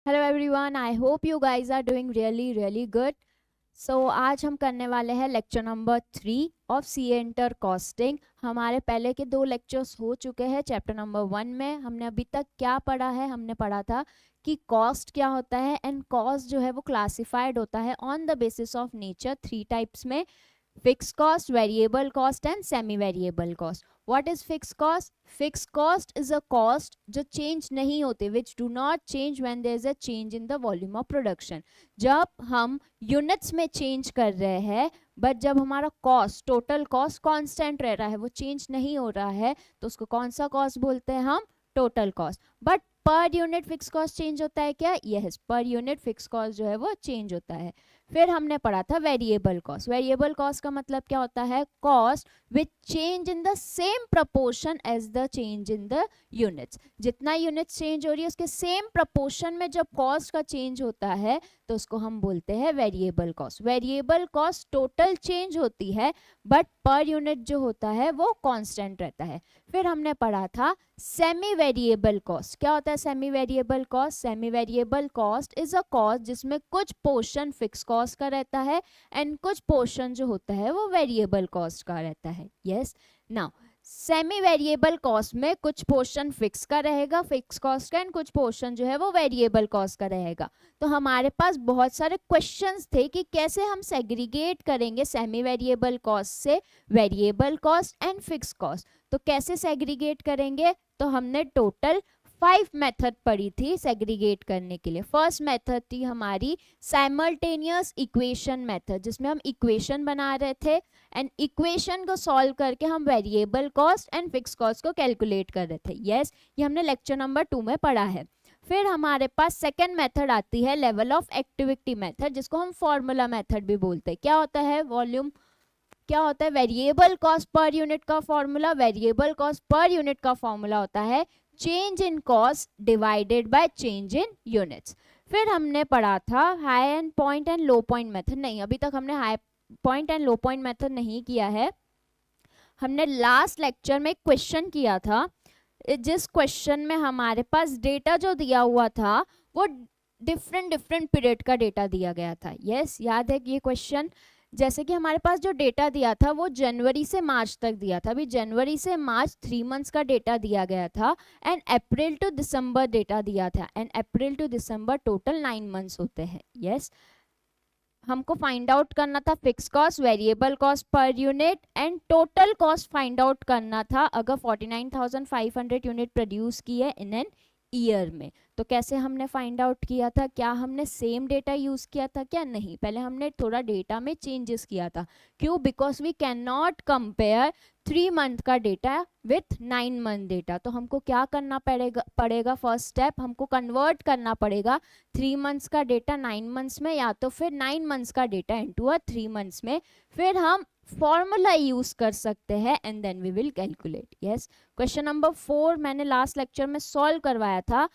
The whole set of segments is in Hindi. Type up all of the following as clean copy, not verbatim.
Hello everyone, I hope you guys are doing really good. So आज हम करने वाले हैं lecture number 3 of C inter costing. हमारे पहले के 2 लेक्चर्स हो चुके हैं। चैप्टर नंबर 1 में हमने अभी तक क्या पढ़ा है? हमने पढ़ा था कि कॉस्ट क्या होता है, एंड कॉस्ट जो है वो क्लासिफाइड होता है on the basis of nature 3 types में: fixed cost, variable cost and semi variable cost. What is fixed cost? Fixed cost is a cost जो change नहीं होते, which do not change when there is a change in the volume of production. जब हम units में change कर रहे हैं, बट जब हमारा कॉस्ट, टोटल कॉस्ट कांस्टेंट रह रहा है, वो चेंज नहीं हो रहा है, तो उसको कौन सा कॉस्ट बोलते हैं हम? Total cost. But per unit fix cost change होता है क्या? Yes, per unit fix cost जो है वो चेंज होता है। फिर हमने पढ़ा था वेरिएबल कॉस्ट। वेरिएबल कॉस्ट का मतलब क्या होता है? Cost which change in the same proportion as the change in the units. जितना यूनिट्स चेंज हो रही है उसके सेम प्रपोर्शन में जब कॉस्ट का चेंज होता है तो उसको हम बोलते हैं variable cost. Variable cost total change होती है, बट पर यूनिट जो होता है वो कांस्टेंट रहता है। फिर हमने पढ़ा था सेमी वेरिएबल कॉस्ट। क्या होता है semi variable cost? Semi variable cost is a cost जिसमें कुछ पोर्शन फिक्स कॉस्ट का रहता है एंड कुछ पोर्शन जो होता है वो वेरिएबल कॉस्ट का रहता है। Yes, now semi variable cost में कुछ पोर्शन फिक्स का रहेगा, फिक्स कॉस्ट का, एंड कुछ पोर्शन जो है वो वेरिएबल कॉस्ट का रहेगा। तो हमारे पास बहुत सारे क्वेश्चंस थे कि कैसे हम सेग्रीगेट करेंगे सेमी वेरिएबल कॉस्ट से variable cost and fix cost. तो कैसे सेग्रीगेट करेंगे? तो हमने टोटल 5 मेथड पढ़ी थी सेग्रीगेट करने के लिए। फर्स्ट मेथड थी हमारी साइमल्टेनियस इक्वेशन मेथड, जिसमें हम इक्वेशन बना रहे थे एंड इक्वेशन को सॉल्व करके हम variable cost and fix cost को कैलकुलेट कर रहे थे। यस, ये हमने लेक्चर नंबर 2 में पढ़ा है। फिर हमारे पास सेकेंड मेथड आती है लेवल ऑफ एक्टिविटी मेथड, जिसको हम फॉर्मूला मेथड भी बोलते हैं। क्या होता है? वॉल्यूम, क्या होता है? वेरिएबल कॉस्ट पर यूनिट का formula, variable cost per unit का फॉर्मूला होता है change in cost divided by change in units. फिर हमने पढ़ा था high and point and low point method. नहीं, अभी तक हमने high point and low point method नहीं किया है। हमने लास्ट लेक्चर में क्वेश्चन किया था, जिस क्वेश्चन में हमारे पास डेटा जो दिया हुआ था वो डिफरेंट पीरियड का डेटा दिया गया था। यस, याद है कि ये क्वेश्चन? जैसे कि हमारे पास जो डेटा दिया था वो जनवरी से मार्च तक दिया था। अभी जनवरी से मार्च 3 मंथ्स का डेटा दिया गया था and April to December data दिया था, and April to December total 9 months होते हैं। यस, हमको फाइंड आउट करना था fix cost, variable cost per unit and total cost find out करना था अगर 49,500 यूनिट प्रोड्यूस की है इन एन ईयर में। तो कैसे हमने फाइंड आउट किया था? क्या हमने सेम डेटा यूज किया था? क्या नहीं, पहले हमने थोड़ा डेटा में चेंजेस किया था। क्यों? Because we can not compare 3 month का डेटा विथ 9 मंथ डेटा। तो हमको क्या करना पड़ेगा? फर्स्ट स्टेप, हमको कन्वर्ट करना पड़ेगा 3 मंथ्स का डेटा 9 मंथ्स में, या तो फिर 9 मंथ्स का डेटा इनटू 3 मंथ्स में। फिर हम फॉर्मूला यूज कर सकते हैं and then we will calculate. Yes, question number 4 मैंने लास्ट लेक्चर में सॉल्व करवाया था।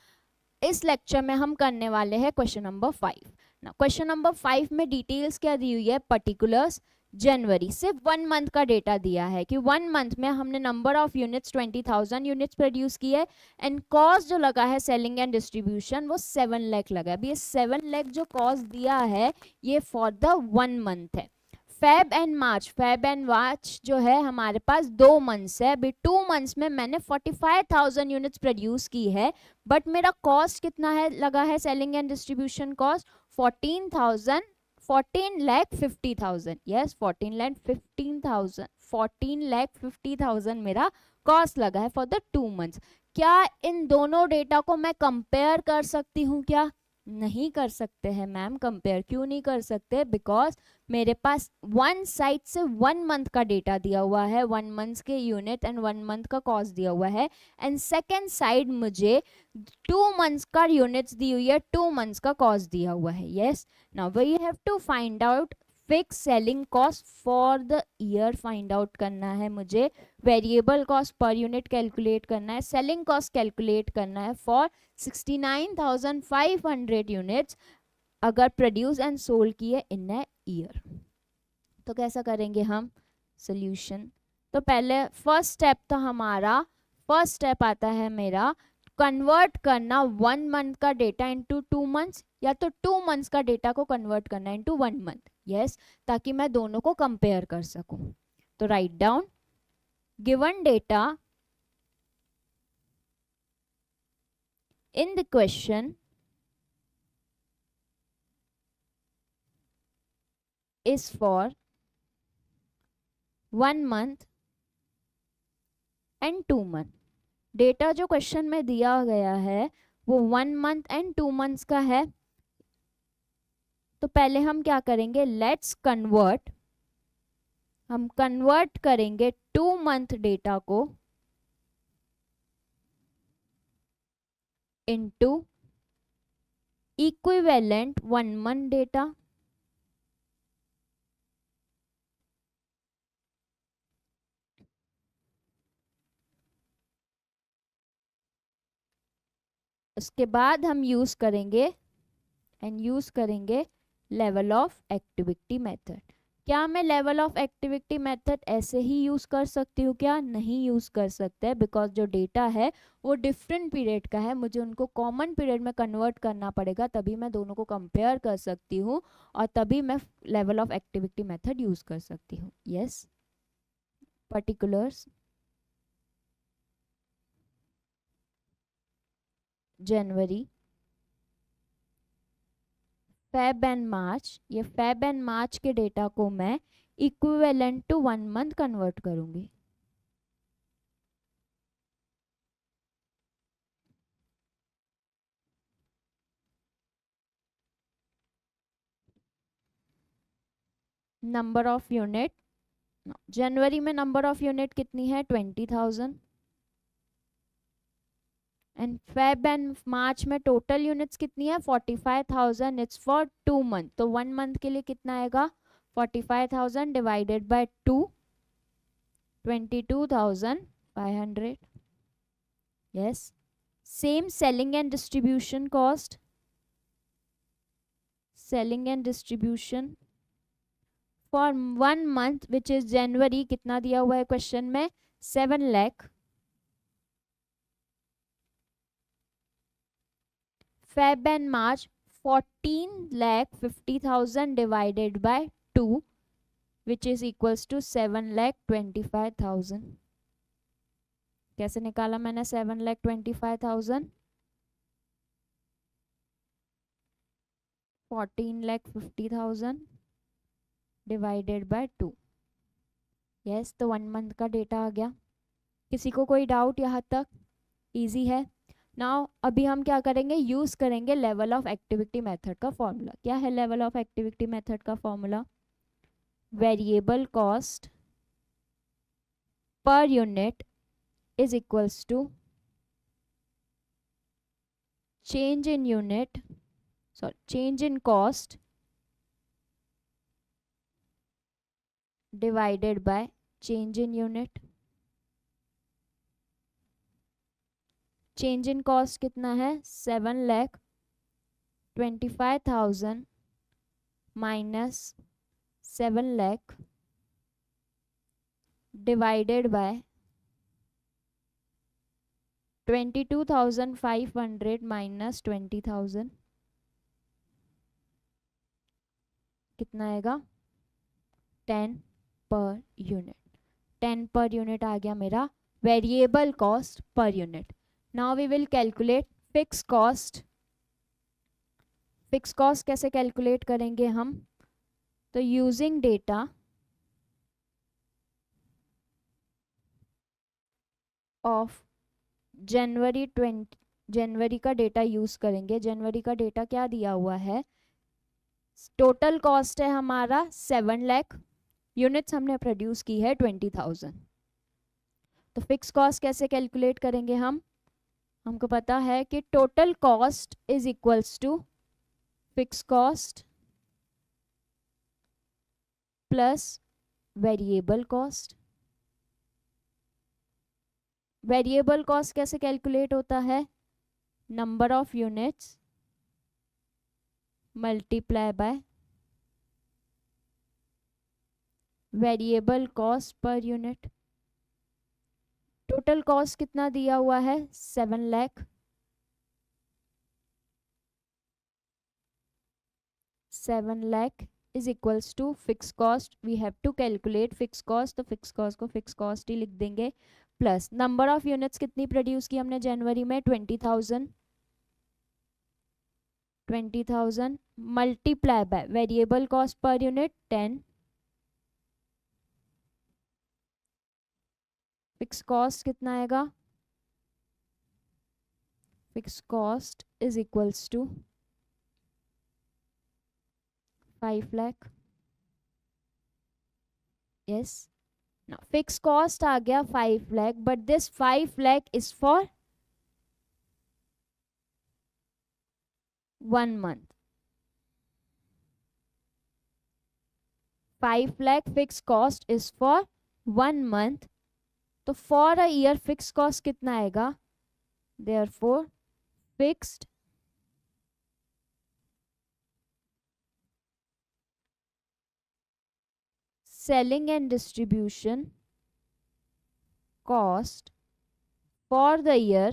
इस लेक्चर में हम करने वाले हैं क्वेश्चन नंबर 5। ना क्वेश्चन नंबर 5 में डिटेल्स क्या दी हुई है? पर्टिकुलर्स जनवरी, सिर्फ 1 मंथ का डेटा दिया है कि 1 मंथ में हमने number of units 20,000 units produce की है एंड कॉस्ट जो लगा है सेलिंग एंड डिस्ट्रीब्यूशन वो 7 लाख लगा है। अभी ये 7 लाख जो कॉस्ट दिया है ये फॉर द 1 मंथ है। फेब एंड मार्च जो है हमारे पास 2 मंथ्स है। अभी 2 मंथ्स में मैंने 45,000 यूनिट्स प्रोड्यूस की है, बट मेरा कॉस्ट कितना है लगा है? Selling and distribution cost 14,50,000। Yes, 14,50,000 मेरा कॉस्ट लगा है फॉर द 2 मंथ्स। क्या इन दोनों डेटा को मैं कंपेयर कर सकती हूँ? क्या नहीं कर सकते हैं मैम। कंपेयर क्यों नहीं कर सकते? बिकॉज मेरे पास वन साइड से 1 मंथ का डेटा दिया हुआ है, 1 मंथ के यूनिट एंड 1 मंथ का कॉस्ट दिया हुआ है, एंड सेकेंड साइड मुझे 2 मंथ्स का यूनिट्स दी हुई है, 2 मंथ्स का कॉस्ट दिया हुआ है। Yes, now we have to find out fix selling cost for the year find out करना है मुझे, variable cost per unit calculate करना है, सेलिंग कॉस्ट कैलकुलेट करना है फॉर 69,500 यूनिट्स अगर प्रोड्यूस एंड सोल्ड किए इन ए ईयर। तो कैसा करेंगे हम सोल्यूशन? तो पहले फर्स्ट स्टेप आता है मेरा कन्वर्ट करना 1 मंथ का डेटा इनटू 2 मंथ्स या तो 2 मंथ्स का डेटा को कन्वर्ट करना इनटू 1 मंथ। यस, ताकि मैं दोनों को कंपेयर कर सकूं। तो write down given data in the question is for 1 month and 2 month। Data जो क्वेश्चन में दिया गया है वो 1 मंथ एंड 2 मंथ्स का है। तो पहले हम क्या करेंगे, लेट्स कन्वर्ट, हम कन्वर्ट करेंगे 2 मंथ डेटा को इनटू इक्विवेलेंट 1 मंथ डेटा। उसके बाद हम यूज करेंगे लेवल ऑफ एक्टिविटी मेथड। क्या मैं लेवल ऑफ एक्टिविटी मेथड ऐसे ही यूज कर सकती हूँ? क्या नहीं यूज कर सकते, बिकॉज जो डेटा है वो डिफरेंट पीरियड का है, मुझे उनको कॉमन पीरियड में कन्वर्ट करना पड़ेगा, तभी मैं दोनों को कंपेयर कर सकती हूँ और तभी मैं level of activity method use कर सकती हूँ। Yes, particulars January, Feb and March, ये फेब एंड मार्च के डेटा को मैं इक्विवेलेंट टू 1 मंथ कन्वर्ट करूंगी। नंबर ऑफ यूनिट, जनवरी में नंबर ऑफ यूनिट कितनी है? 20,000। एंड फेब एंड मार्च में टोटल यूनिट्स कितनी है? 45,000। इट्स फॉर 2 मंथ, तो 1 मंथ के लिए कितना आएगा? 45,000 divided by 2, 22,500। Yes, same selling and distribution cost, selling and distribution for 1 month which is January, कितना दिया हुआ है क्वेश्चन में? 7 lakh. Feb and March 14,50,000 divided by 2 which is equals to 7,25,000। कैसे निकाला मैंने 7,25,000? 14,50,000 डिवाइडेड बाय 2। यस, तो 1 मंथ का डेटा आ गया। किसी को कोई डाउट यहाँ तक? इजी है। नाउ अभी हम क्या करेंगे, यूज करेंगे लेवल ऑफ एक्टिविटी मेथड का फॉर्मूला। क्या है लेवल ऑफ एक्टिविटी मेथड का formula? Variable cost per unit is equals to change in unit, sorry change in cost divided by change in unit. Change in cost कितना है? 7,25,000 minus 7 lakh divided by 22,500 minus 20,000, कितना आएगा? 10 पर यूनिट। 10 पर यूनिट आ गया मेरा variable cost per unit. Now we will calculate fix cost. Fix cost कैसे कैलकुलेट करेंगे हम? तो यूजिंग डेटा ऑफ जनवरी का डेटा यूज करेंगे। जनवरी का डेटा क्या दिया हुआ है? टोटल कॉस्ट है हमारा 7 लाख, यूनिट्स हमने प्रोड्यूस की है 20,000। तो फिक्स कॉस्ट कैसे कैलकुलेट करेंगे हम? हमको पता है कि total cost is equals to fix cost plus variable cost. Variable cost कैसे कैलकुलेट होता है? Number of units multiply by variable cost per unit. Total cost कितना दिया हुआ है? 7 lakh. 7 lakh is equals to fix cost, we have to calculate fix cost, तो फिक्स कॉस्ट को फिक्स कॉस्ट ही लिख देंगे, प्लस नंबर ऑफ यूनिट्स कितनी प्रोड्यूस की हमने जनवरी में 20,000, 20,000 multiply by variable cost per unit 10, fix cost कितना आएगा, fix cost is equals to 5 lakh, yes, now fixed cost आ गया 5 lakh, but this 5 lakh is for 1 month, 5 lakh fixed cost is for 1 month, तो for a year fixed cost कितना आएगा, therefore fixed selling and distribution cost for the year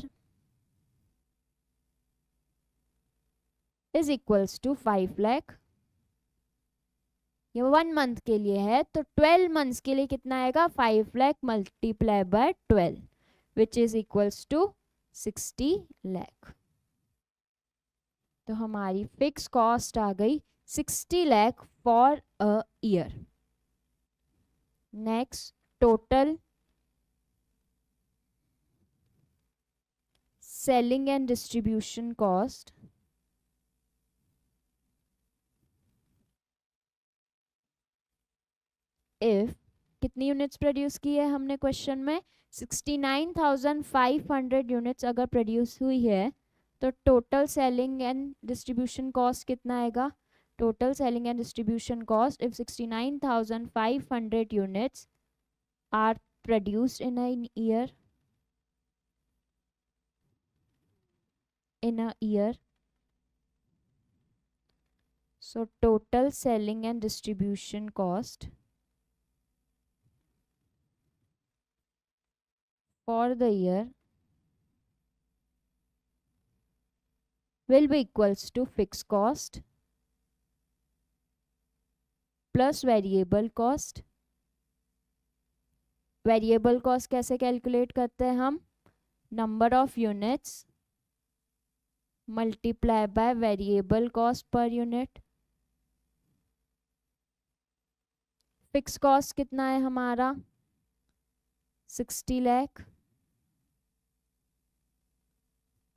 is equals to 5 lakh, ये 1 मंथ के लिए है, तो 12 मंथ्स के लिए कितना आएगा, 5 lakh multiply by 12 which is equals to 60 lakh, तो हमारी फिक्स कॉस्ट आ गई 60 lakh for a year. Next, total selling and distribution cost if कितनी यूनिट्स प्रोड्यूस की है हमने क्वेश्चन में, 69,500 यूनिट्स अगर प्रोड्यूस हुई है, तो total selling and distribution cost कितना आएगा, total selling and distribution cost if 69,500 units are produced in a year, in a year, so total selling and distribution cost for the year will be equals to fixed cost plus variable cost, variable cost कैसे कैलकुलेट करते हैं हम, number of units multiply by variable cost per unit, fix cost कितना है हमारा 60 lakh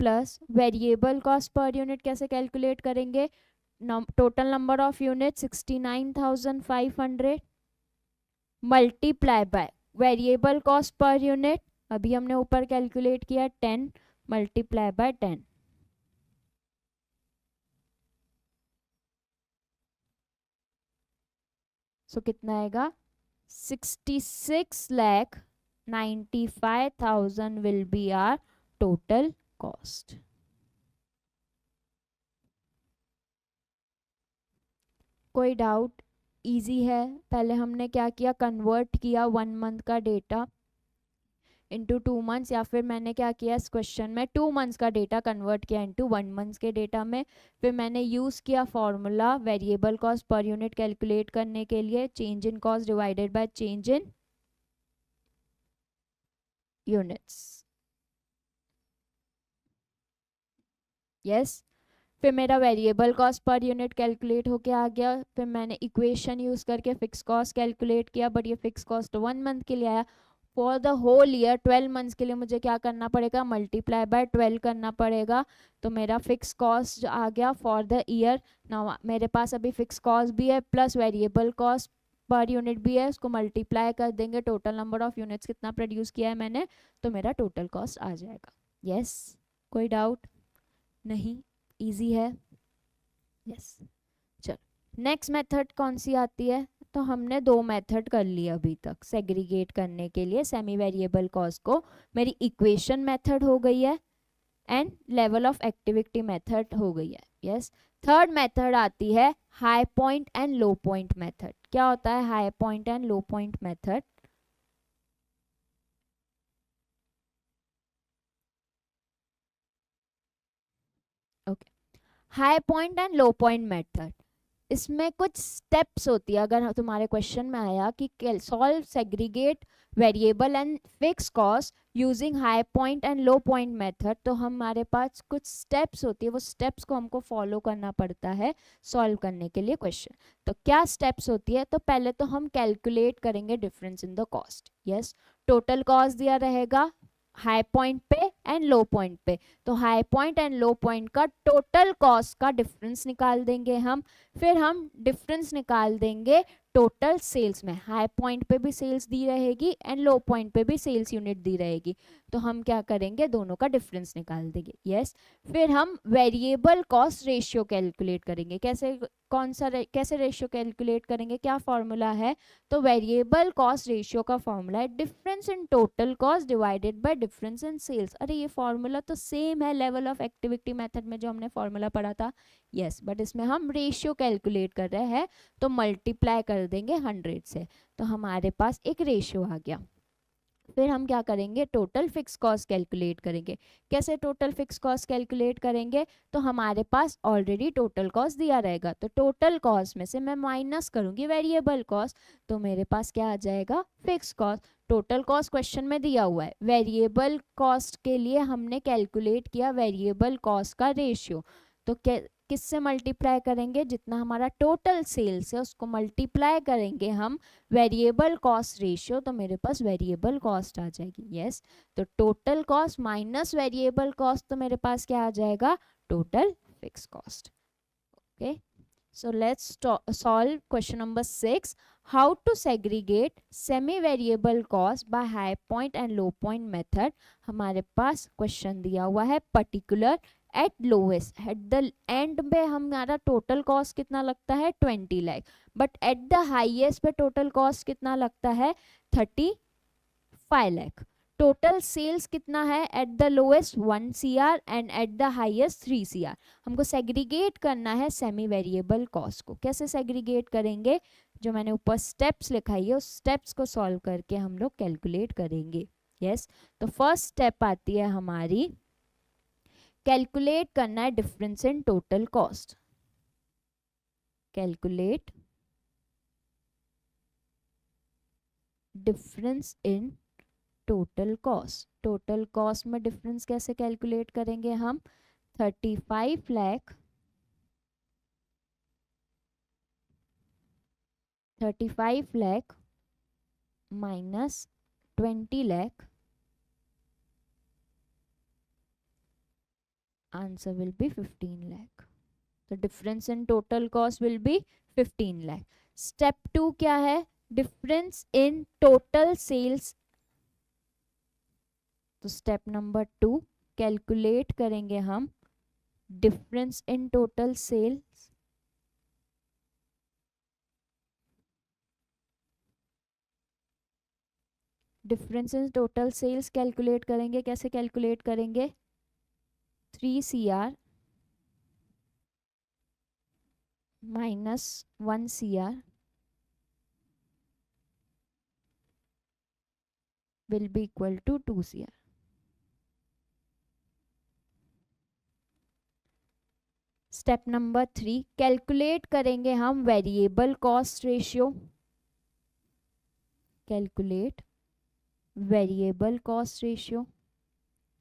plus variable cost per unit कैसे कैलकुलेट करेंगे, total number of unit 69,500 multiply by variable cost per unit, अभी हमने ऊपर कैलकुलेट किया 10 मल्टीप्लाई बाय 10, सो कितना आएगा 66,95,000 will be our total cost. कोई डाउट, इजी है। पहले हमने क्या किया, कन्वर्ट किया 1 मंथ का डेटा इंटू 2 मंथ्स, या फिर मैंने क्या किया इस क्वेश्चन में 2 मंथ्स का डेटा कन्वर्ट किया इंटू 1 मंथ्स के डेटा में, फिर मैंने यूज़ किया formula variable cost per unit calculate करने के लिए, change in cost divided by change in units, yes. फिर मेरा variable cost per unit calculate होके आ गया, फिर मैंने इक्वेशन यूज़ करके फिक्स कॉस्ट कैलकुलेट किया, बट ये फिक्स कॉस्ट 1 मंथ के लिए आया, for the whole year 12 months के लिए मुझे क्या करना पड़ेगा, मल्टीप्लाई बाय 12 करना पड़ेगा, तो मेरा फिक्स कॉस्ट आ गया फॉर द ईयर। ना मेरे पास अभी फिक्स कॉस्ट भी है plus variable cost per unit भी है, उसको मल्टीप्लाई कर देंगे, टोटल नंबर ऑफ यूनिट्स कितना प्रोड्यूस किया है मैंने, तो मेरा टोटल कॉस्ट आ जाएगा। यस, कोई डाउट नहीं, इजी है, यस। चलो नेक्स्ट मेथड कौन सी आती है, तो हमने 2 मेथड कर लिया अभी तक सेग्रीगेट करने के लिए सेमी वेरिएबल कॉस्ट को, मेरी इक्वेशन मेथड हो गई है and level of activity method हो गई है, यस। थर्ड मेथड आती है high point and low point method. क्या होता है high point and low point method, okay. High point and low point method, इसमें कुछ स्टेप्स होती है। अगर तुम्हारे क्वेश्चन में आया कि solve segregate variable and fix cost using high point and low point method, तो हमारे पास कुछ स्टेप्स होती है, वो स्टेप्स को हमको फॉलो करना पड़ता है सॉल्व करने के लिए क्वेश्चन। तो क्या स्टेप्स होती है? तो पहले तो हम कैलकुलेट करेंगे difference in the cost. Yes, total cost दिया रहेगा हाई पॉइंट पे एंड लो पॉइंट पे, तो high point and low point का टोटल कॉस्ट का डिफरेंस निकाल देंगे हम। फिर हम डिफरेंस निकाल देंगे टोटल सेल्स में, हाई पॉइंट पे भी सेल्स दी रहेगी एंड लो पॉइंट पे भी सेल्स यूनिट दी रहेगी, तो हम क्या करेंगे, दोनों का डिफरेंस निकाल देंगे। यस, फिर हम वेरिएबल कॉस्ट रेशियो कैलकुलेट करेंगे। कैसे, कैसे रेशियो कैलकुलेट करेंगे, क्या फॉर्मूला है? तो वेरिएबल कॉस्ट रेशियो का फॉर्मूला है difference in total cost divided by difference in sales. अरे ये फॉर्मूला तो सेम है लेवल ऑफ एक्टिविटी मेथड में जो हमने फॉर्मूला पढ़ा था। यस, बट इसमें हम रेशियो कैलकुलेट कर रहे हैं, तो मल्टीप्लाई कर देंगे 100 से, तो हमारे पास एक रेशियो आ गया। फिर हम क्या करेंगे, टोटल फिक्स कॉस्ट कैलकुलेट करेंगे। कैसे टोटल फिक्स कॉस्ट कैलकुलेट करेंगे? तो हमारे पास ऑलरेडी टोटल कॉस्ट दिया रहेगा, तो टोटल कॉस्ट में से मैं माइनस करूंगी वेरिएबल कॉस्ट, तो मेरे पास क्या आ जाएगा, fix cost. Total cost question में दिया हुआ है, वेरिएबल कॉस्ट के लिए हमने कैलकुलेट किया वेरिएबल कॉस्ट का रेशियो, तो किससे मल्टीप्लाई करेंगे, जितना हमारा टोटल सेल्स है उसको मल्टीप्लाई करेंगे हम वेरिएबल कॉस्ट रेशियो, तो मेरे पास वेरिएबल कॉस्ट आ जाएगी। यस, तो total cost minus variable cost, तो मेरे पास क्या आ जाएगा, total fix cost. Okay, so let's solve question number 6, how to segregate semi variable cost by high point and low point method। हमारे पास क्वेश्चन दिया हुआ है particular eight lowest, at the end पे हमारा टोटल कॉस्ट कितना लगता है 20 lakh, but at the highest पे टोटल कॉस्ट कितना लगता है 35 लाख। टोटल सेल्स कितना है eight the lowest 1 CR and eight the highest 3 CR। हमको सेग्रीगेट करना है सेमी वेरिएबल कॉस्ट को। कैसे सेग्रीगेट करेंगे, जो मैंने ऊपर स्टेप्स लिखाई है उस स्टेप्स को सॉल्व करके हम लोग कैलकुलेट करेंगे। यस, तो फर्स्ट स्टेप आती है हमारी, कैलकुलेट करना है difference in total cost. Calculate difference in total cost. Total cost में डिफरेंस कैसे कैलकुलेट करेंगे हम, 35 lakh 35 lakh minus 20 lakh, answer will be 15 lakh. तो difference in total cost will be 15 lakh. Step 2 क्या है, डिफरेंस इन टोटल सेल्स। तो स्टेप नंबर 2 कैलकुलेट करेंगे हम difference in total sales. Difference in total sales calculate करेंगे। कैसे कैलकुलेट करेंगे, 3 CR minus 1 CR will be equal to 2 CR। Step number 3 calculate करेंगे हम variable cost ratio. Calculate variable cost ratio.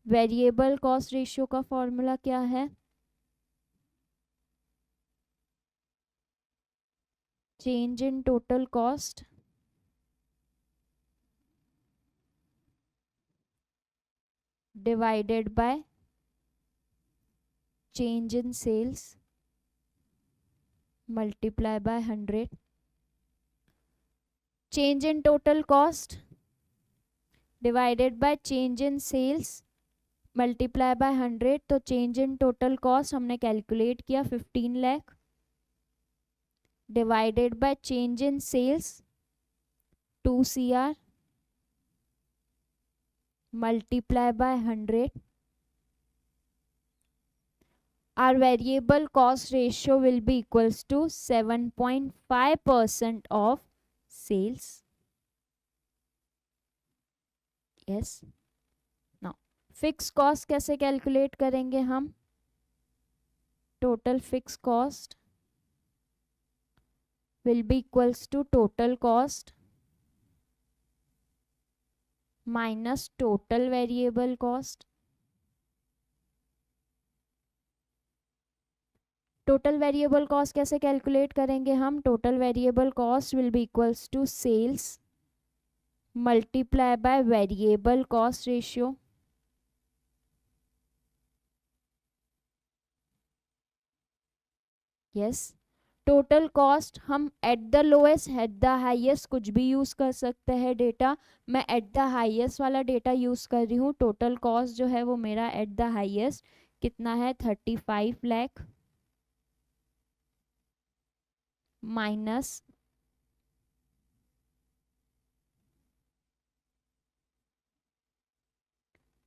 Variable cost ratio का फॉर्मूला क्या है, change in total cost divided by change in sales multiply by 100। Change in total cost divided by change in sales multiply by 100, तो चेंज इन टोटल कॉस्ट हमने कैलकुलेट किया 15 lakh divided by change in sales 2 CR multiply by 100. Our variable cost ratio will be equals to 7.5% of sales. Yes. Now fixed cost कैसे calculate करेंगे हम, total fixed cost will be equals to total cost minus total variable cost. Total variable cost कैसे कैलकुलेट करेंगे हम? Total variable cost will be equals to sales multiply by variable cost ratio. Yes, total cost हम at the lowest at the highest कुछ भी यूज कर सकते हैं डेटा. मैं एट द हाईएस्ट वाला डेटा यूज कर रही हूँ. टोटल कॉस्ट जो है वो मेरा एट द हाईएस्ट कितना है? 35 lakh minus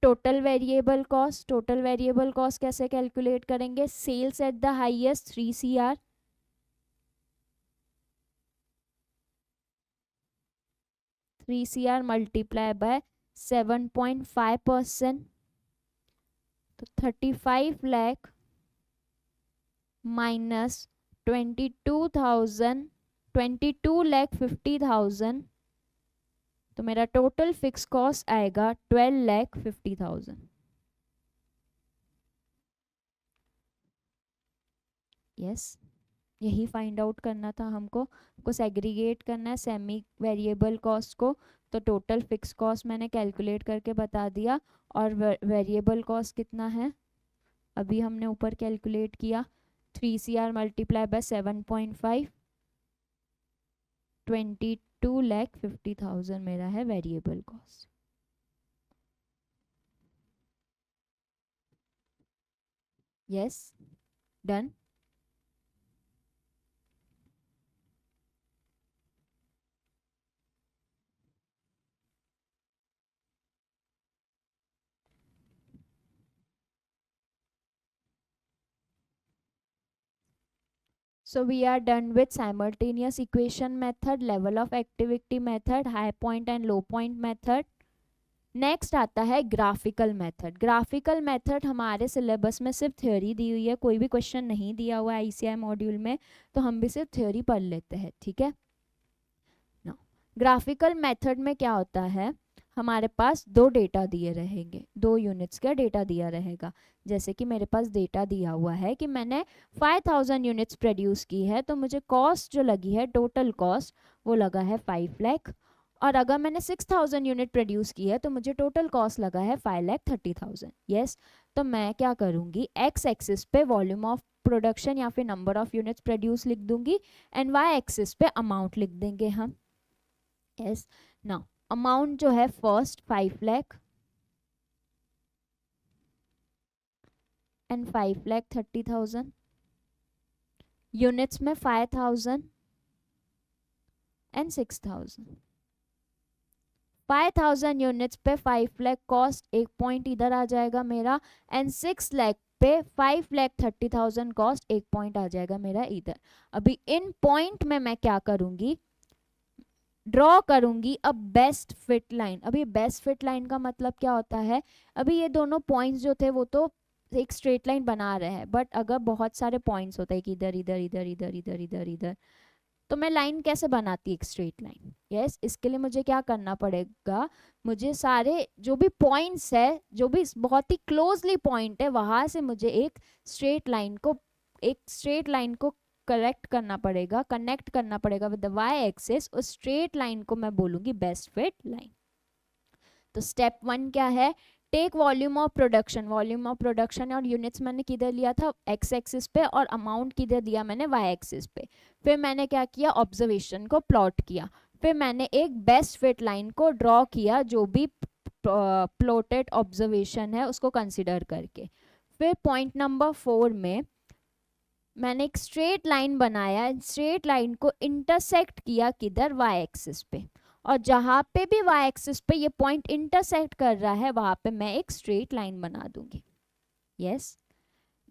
total variable cost. Total variable cost कैसे कैलकुलेट करेंगे? Sales at the highest 3 CR 3 CR multiply by 7.5%. तो 35 लाख माइनस 22,50,000 तो मेरा टोटल फिक्स कॉस्ट आएगा 12,50,000. यस, यही फाइंड आउट करना था हमको. सेग्रीगेट करना है सेमी वेरिएबल कॉस्ट को. तो टोटल फिक्स कॉस्ट मैंने कैलकुलेट करके बता दिया. और वेरिएबल कॉस्ट कितना है अभी हमने ऊपर कैलकुलेट किया. 3 CR मल्टीप्लाई बाय 7.5 22,50,000 मेरा है variable cost. Yes, done. So we are done with simultaneous equation method, level of activity method, high point and low point method. Next आता है ग्राफिकल मेथड. ग्राफिकल मेथड हमारे सिलेबस में सिर्फ थ्योरी दी हुई है, कोई भी क्वेश्चन नहीं दिया हुआ है ICI मॉड्यूल में, तो हम भी सिर्फ थ्योरी पढ़ लेते हैं. ठीक है ना. ग्राफिकल मेथड में क्या होता है, हमारे पास दो डेटा दिए रहेंगे, 2 यूनिट्स का डेटा दिया रहेगा. जैसे कि मेरे पास डेटा दिया हुआ है कि मैंने 5000 यूनिट्स प्रोड्यूस की है, तो मुझे कॉस्ट जो लगी है, टोटल कॉस्ट वो लगा है 5 लाख. और अगर मैंने 6000 यूनिट प्रोड्यूस की है तो मुझे टोटल कॉस्ट लगा है 5,30,000. यस, तो मैं क्या करूँगी, एक्स एक्सिस पे वॉल्यूम ऑफ प्रोडक्शन या फिर नंबर ऑफ यूनिट्स प्रोड्यूस लिख दूंगी, एंड वाई एक्सिस पे अमाउंट लिख देंगे हम. यस, नाउ अमाउंट जो है फर्स्ट 5 लाख एंड 5,30,000. यूनिट्स में 5,000 एंड 6,000. 5,000 यूनिट्स पे 5 लाख कॉस्ट, एक पॉइंट इधर आ जाएगा मेरा, एंड 6 लाख पे 5,30,000 कॉस्ट, एक पॉइंट आ जाएगा मेरा इधर. अभी इन पॉइंट में मैं क्या करूंगी, ड्रॉ करूंगी अ बेस्ट फिट लाइन. अभी बेस्ट फिट लाइन का मतलब क्या होता है, अभी ये दोनों पॉइंट्स जो थे वो तो एक स्ट्रेट लाइन बना रहे हैं, बट अगर बहुत सारे पॉइंट्स होते हैं कि इधर इधर इधर इधर इधर इधर इधर, तो मैं लाइन कैसे बनाती एक स्ट्रेट लाइन. यस, इसके लिए मुझे क्या करना पड़ेगा, मुझे सारे जो भी पॉइंट्स है, जो भी बहुत ही क्लोजली पॉइंट है, वहां से मुझे एक स्ट्रेट लाइन को करेक्ट करना पड़ेगा, कनेक्ट करना पड़ेगा विद द वाई एक्सिस. उस स्ट्रेट लाइन को मैं बोलूंगी बेस्ट फिट लाइन. तो स्टेप 1 क्या है, take volume of production. Volume of production और यूनिट्स मैंने किधर लिया था, एक्स एक्सिस पे, और अमाउंट किधर दिया मैंने, वाई एक्सिस पे. फिर मैंने क्या किया, ऑब्जर्वेशन को प्लॉट किया. फिर मैंने एक बेस्ट फिट लाइन को ड्रॉ किया, जो भी प्लॉटेड ऑब्जर्वेशन है उसको कंसिडर करके. फिर पॉइंट नंबर 4 में मैंने एक स्ट्रेट लाइन बनाया, स्ट्रेट लाइन को इंटरसेक्ट किया किधर, वाई एक्सिस पे, और जहां पे भी वाई एक्सिस पे ये पॉइंट इंटरसेक्ट कर रहा है वहां पे मैं एक स्ट्रेट लाइन बना दूंगी. Yes,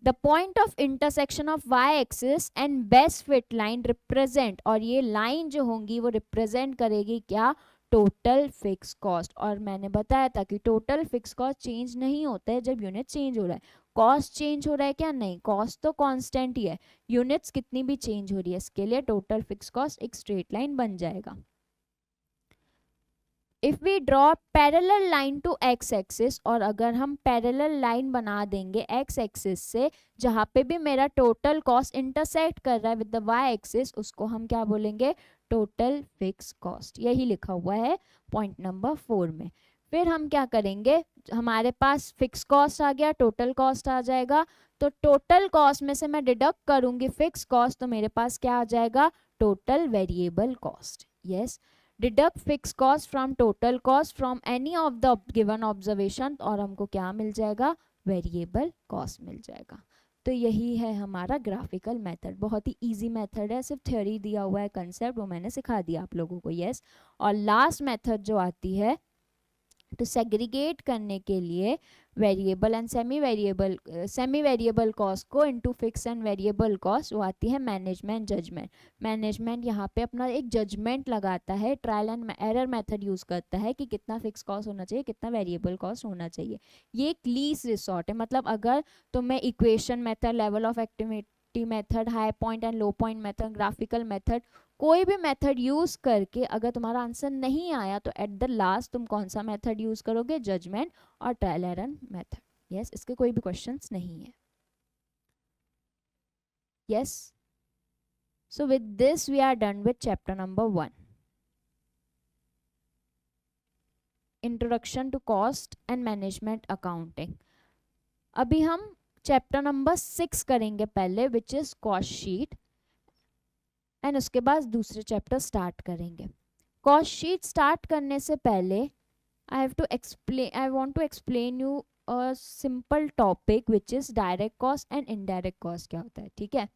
the point of intersection of Y axis and best fit line represent, और ये लाइन जो होंगी वो रिप्रेजेंट करेगी क्या, टोटल फिक्स कॉस्ट. और मैंने बताया था कि टोटल फिक्स कॉस्ट चेंज नहीं होता है जब यूनिट चेंज हो रहा है, कॉस्ट चेंज हो रहा है क्या? नहीं, कॉस्ट तो कांस्टेंट ही है, यूनिट्स कितनी भी चेंज हो रही है, इसके लिए टोटल फिक्स कॉस्ट एक स्ट्रेट लाइन बन जाएगा। If we draw parallel line to X axis, और अगर हम पैरेलल लाइन बना देंगे एक्स एक्सिस से, जहाँ पे भी मेरा टोटल कॉस्ट इंटरसेक्ट कर रहा है विद द वाई एक्सिस, उसको हम क्या बोलेंगे? Total fix cost. यही लिखा हुआ है पॉइंट नंबर 4 में। फिर हम क्या करेंगे, हमारे पास फिक्स कॉस्ट आ गया, टोटल कॉस्ट आ जाएगा, तो टोटल कॉस्ट में से मैं डिडक्ट करूंगी फिक्स कॉस्ट, तो मेरे पास क्या आ जाएगा? Total variable cost. Yes, deduct fix cost from total cost from any of the given observation, और हमको क्या मिल जाएगा? वेरिएबल कॉस्ट मिल जाएगा। तो यही है हमारा ग्राफिकल मेथड, बहुत ही इजी मेथड है, सिर्फ थ्योरी दिया हुआ है, कंसेप्ट वो मैंने सिखा दिया आप लोगों को। यस, और लास्ट मेथड जो आती है तो सेग्रीगेट करने के लिए variable and semi variable cost को into fix and variable cost, वो आती है मैनेजमेंट जजमेंट। मैनेजमेंट यहाँ पे अपना एक जजमेंट लगाता है, trial and error method use करता है कि कितना फिक्स कॉस्ट होना चाहिए, कितना वेरिएबल कॉस्ट होना चाहिए। ये एक लीस्ट रिसोर्ट है, मतलब अगर तुम्हें equation method, level of activity method, high point and low point method, graphical method, कोई भी मेथड यूज करके अगर तुम्हारा आंसर नहीं आया तो एट द लास्ट तुम कौन सा मेथड यूज करोगे? जजमेंट और ट्रायल एरर मेथड। यस, इसके कोई भी क्वेश्चंस नहीं है। Yes, so with this we are done with chapter number 1, introduction to cost and management accounting. अभी हम चैप्टर नंबर 6 करेंगे पहले, which is cost sheet, and उसके बाद दूसरे चैप्टर स्टार्ट करेंगे। कॉस्ट शीट स्टार्ट करने से पहले I want to explain you a simple topic which is direct cost and indirect cost क्या होता है, ठीक है?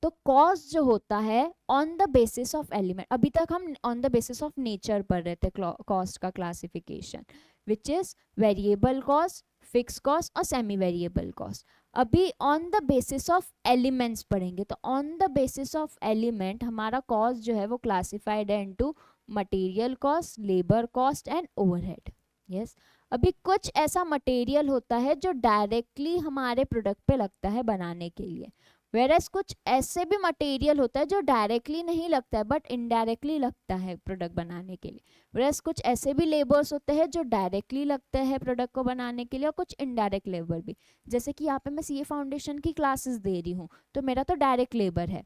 तो कॉस्ट जो होता है on the basis of element, अभी तक हम on the basis of nature पढ़ रहे थे कॉस्ट का classification, which is variable cost, fix cost और सेमी वेरिएबल कॉस्ट। अभी on the basis of elements पढ़ेंगे, तो on the basis of element हमारा कॉस्ट जो है वो क्लासिफाइड है into material cost, labour cost and overhead. Yes, अभी कुछ ऐसा मटेरियल होता है जो डायरेक्टली हमारे प्रोडक्ट पे लगता है बनाने के लिए, वेरएस कुछ ऐसे भी मटेरियल होता है जो डायरेक्टली नहीं लगता है बट इनडायरेक्टली लगता है प्रोडक्ट बनाने के लिए, वेरएस कुछ ऐसे भी लेबर्स होते हैं जो डायरेक्टली लगते हैं प्रोडक्ट को बनाने के लिए और कुछ इनडायरेक्ट लेबर भी। जैसे कि यहाँ पे मैं सीए फाउंडेशन की क्लासेस दे रही हूँ तो मेरा तो डायरेक्ट लेबर है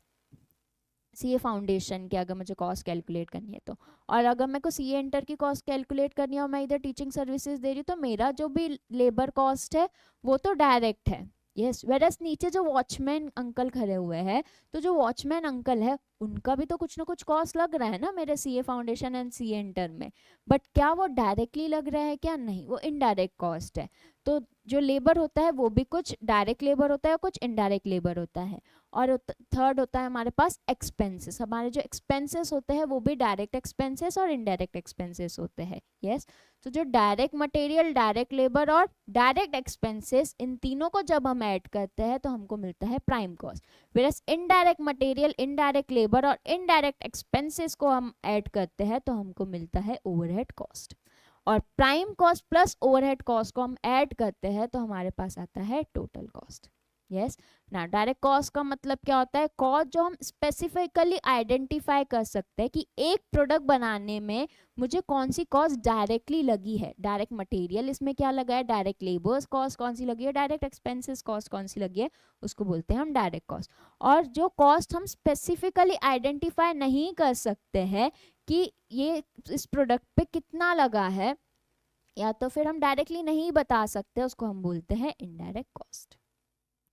सीए फाउंडेशन की, अगर मुझे कॉस्ट कैलकुलेट करनी है तो, और अगर मेरे को सीए इंटर की कॉस्ट कैलकुलेट करनी है और मैं इधर टीचिंग सर्विसेज दे रही हूँ तो मेरा जो भी लेबर कॉस्ट है वो तो डायरेक्ट है। यस, वेरस नीचे जो वॉचमैन अंकल खड़े हुए हैं, तो जो वॉचमैन अंकल है उनका भी तो कुछ ना कुछ कॉस्ट लग रहा है ना मेरे CA foundation and CA inter में, बट क्या वो डायरेक्टली लग रहा है क्या? नहीं, वो इनडायरेक्ट कॉस्ट है। तो जो लेबर होता है वो भी कुछ डायरेक्ट लेबर होता है और कुछ इनडायरेक्ट लेबर होता है। और थर्ड होता है हमारे पास एक्सपेंसेस, हमारे जो एक्सपेंसेस होते हैं वो भी डायरेक्ट एक्सपेंसेस और इनडायरेक्ट एक्सपेंसेस होते हैं। यस, तो जो डायरेक्ट मटेरियल, डायरेक्ट लेबर और डायरेक्ट एक्सपेंसेस, इन तीनों को जब हम ऐड करते हैं तो हमको मिलता है prime cost. Whereas indirect material, indirect labour और इनडायरेक्ट एक्सपेंसेस को हम ऐड करते हैं तो हमको मिलता है ओवरहेड कॉस्ट। और prime cost plus overhead cost को हम ऐड करते हैं तो हमारे पास आता है टोटल कॉस्ट। यस, ना डायरेक्ट कॉस्ट का मतलब क्या होता है? कॉस्ट जो हम स्पेसिफिकली आइडेंटिफाई कर सकते हैं कि एक प्रोडक्ट बनाने में मुझे कौन सी कॉस्ट डायरेक्टली लगी है, डायरेक्ट मटेरियल इसमें क्या लगा है, डायरेक्ट लेबर्स कॉस्ट कौन सी लगी है, डायरेक्ट एक्सपेंसेस कॉस्ट कौन सी लगी है, उसको बोलते हैं हम डायरेक्ट कॉस्ट। और जो कॉस्ट हम स्पेसिफिकली आइडेंटिफाई नहीं कर सकते हैं कि ये इस प्रोडक्ट पे कितना लगा है, या तो फिर हम डायरेक्टली नहीं बता सकते, उसको हम बोलते हैं इनडायरेक्ट कॉस्ट।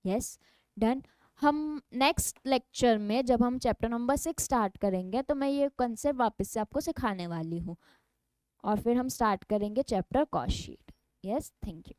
Yes, done. हम नेक्स्ट लेक्चर में जब हम चैप्टर नंबर 6 स्टार्ट करेंगे तो मैं ये कंसेप्ट वापस से आपको सिखाने वाली हूँ और फिर हम स्टार्ट करेंगे chapter cost sheet. Yes, thank you.